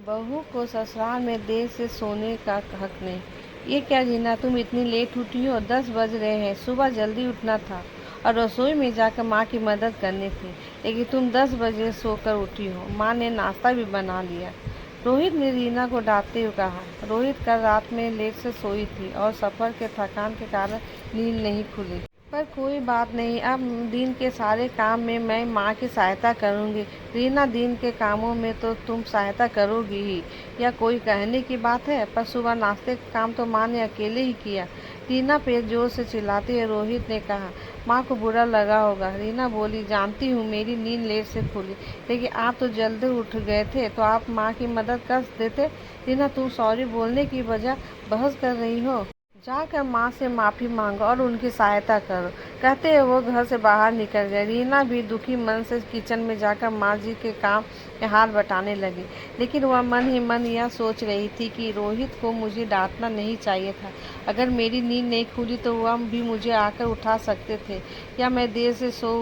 बहू को ससुराल में देर से सोने का हक नहीं। ये क्या रीना, तुम इतनी लेट उठी हो? 10 बज रहे हैं। सुबह जल्दी उठना था और रसोई में जाकर माँ की मदद करनी थी, लेकिन तुम 10 बजे सोकर उठी हो। माँ ने नाश्ता भी बना लिया। रोहित ने रीना को डांटते हुए कहा। रोहित कल रात में लेट से सोई थी और सफ़र के थकान के कारण नींद नहीं खुली। पर कोई बात नहीं, अब दिन के सारे काम में मैं माँ की सहायता करूँगी। रीना, दिन के कामों में तो तुम सहायता करोगी ही, या कोई कहने की बात है? पर सुबह नाश्ते का काम तो माँ ने अकेले ही किया। रीना पे जोर से चिल्लाते हुए रोहित ने कहा। माँ को बुरा लगा होगा। रीना बोली, जानती हूँ मेरी नींद लेट से खुली, लेकिन आप तो जल्दी उठ गए थे तो आप माँ की मदद कर देते। रीना, तुम सॉरी बोलने की बजाय बहस कर रही हो। जाकर माँ से माफ़ी मांगो और उनकी सहायता करो, कहते हुए वो घर से बाहर निकल गए। रीना भी दुखी मन से किचन में जाकर माँ जी के काम में हाथ बटाने लगी, लेकिन वह मन ही मन यह सोच रही थी कि रोहित को मुझे डांटना नहीं चाहिए था। अगर मेरी नींद नहीं खुली तो वह भी मुझे आकर उठा सकते थे, या मैं देर से सो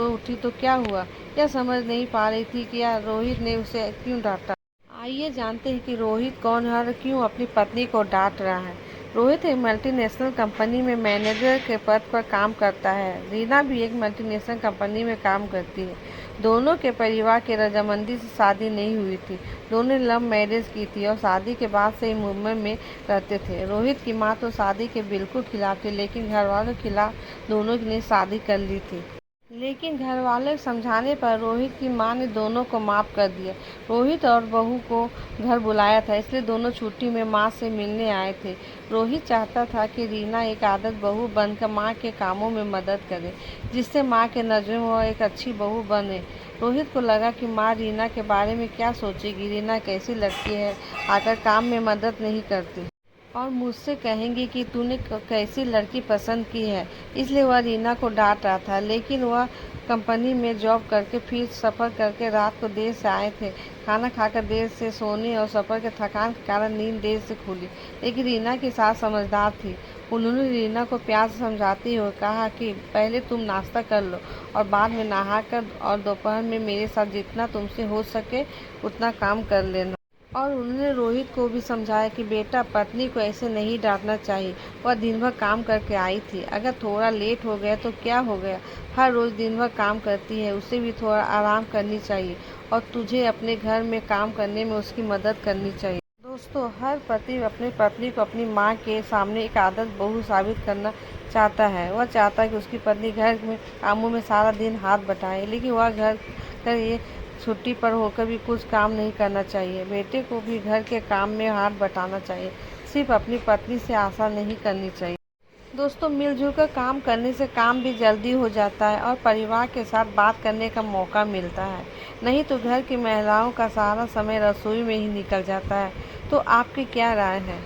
उठी तो क्या हुआ। यह समझ नहीं पा रही थी कि यह रोहित ने उसे क्यों डांटा। आइए जानते हैं कि रोहित कौन है और क्यों अपनी पत्नी को डांट रहा है। रोहित एक मल्टीनेशनल कंपनी में मैनेजर के पद पर काम करता है। रीना भी एक मल्टीनेशनल कंपनी में काम करती है। दोनों के परिवार की रजामंदी से शादी नहीं हुई थी। दोनों लव मैरिज की थी और शादी के बाद से ही मुंबई में रहते थे। रोहित की माँ तो शादी के बिल्कुल खिलाफ थी, लेकिन घर वालों के खिलाफ दोनों ने शादी कर ली थी। लेकिन घर वाले के समझाने पर रोहित की मां ने दोनों को माफ कर दिया। रोहित और बहू को घर बुलाया था, इसलिए दोनों छुट्टी में मां से मिलने आए थे। रोहित चाहता था कि रीना एक आदत बहू बनकर मां के कामों में मदद करे, जिससे मां के नज़रों में वह एक अच्छी बहू बने। रोहित को लगा कि मां रीना के बारे में क्या सोचेगी। रीना कैसी लड़की है, आकर काम में मदद नहीं करती और मुझसे कहेंगी कि तूने कैसी लड़की पसंद की है। इसलिए वह रीना को डांट रहा था, लेकिन वह कंपनी में जॉब करके फिर सफ़र करके रात को देर से आए थे। खाना खाकर देर से सोने और सफ़र के थकान के कारण नींद देर से खुली। लेकिन रीना की सास समझदार थी। उन्होंने रीना को प्यार से समझाते हुए कहा कि पहले तुम नाश्ता कर लो और बाद में नहाकर और दोपहर में मेरे साथ जितना तुमसे हो सके उतना काम कर लेना। और उन्होंने रोहित को भी समझाया कि बेटा, पत्नी को ऐसे नहीं डांटना चाहिए। वह दिन भर काम करके आई थी, अगर थोड़ा लेट हो गया तो क्या हो गया। हर रोज़ दिन भर काम करती है, उसे भी थोड़ा आराम करनी चाहिए और तुझे अपने घर में काम करने में उसकी मदद करनी चाहिए। दोस्तों, हर पति अपनी पत्नी को अपनी माँ के सामने एक आदर्श बहू साबित करना चाहता है। वह चाहता है कि उसकी पत्नी घर में कामों में सारा दिन हाथ बटाए, लेकिन वह घर कर ये छुट्टी पर होकर भी कुछ काम नहीं करना चाहिए। बेटे को भी घर के काम में हाथ बटाना चाहिए, सिर्फ अपनी पत्नी से आशा नहीं करनी चाहिए। दोस्तों, मिलजुल कर काम करने से काम भी जल्दी हो जाता है और परिवार के साथ बात करने का मौका मिलता है। नहीं तो घर की महिलाओं का सारा समय रसोई में ही निकल जाता है। तो आपकी क्या राय है?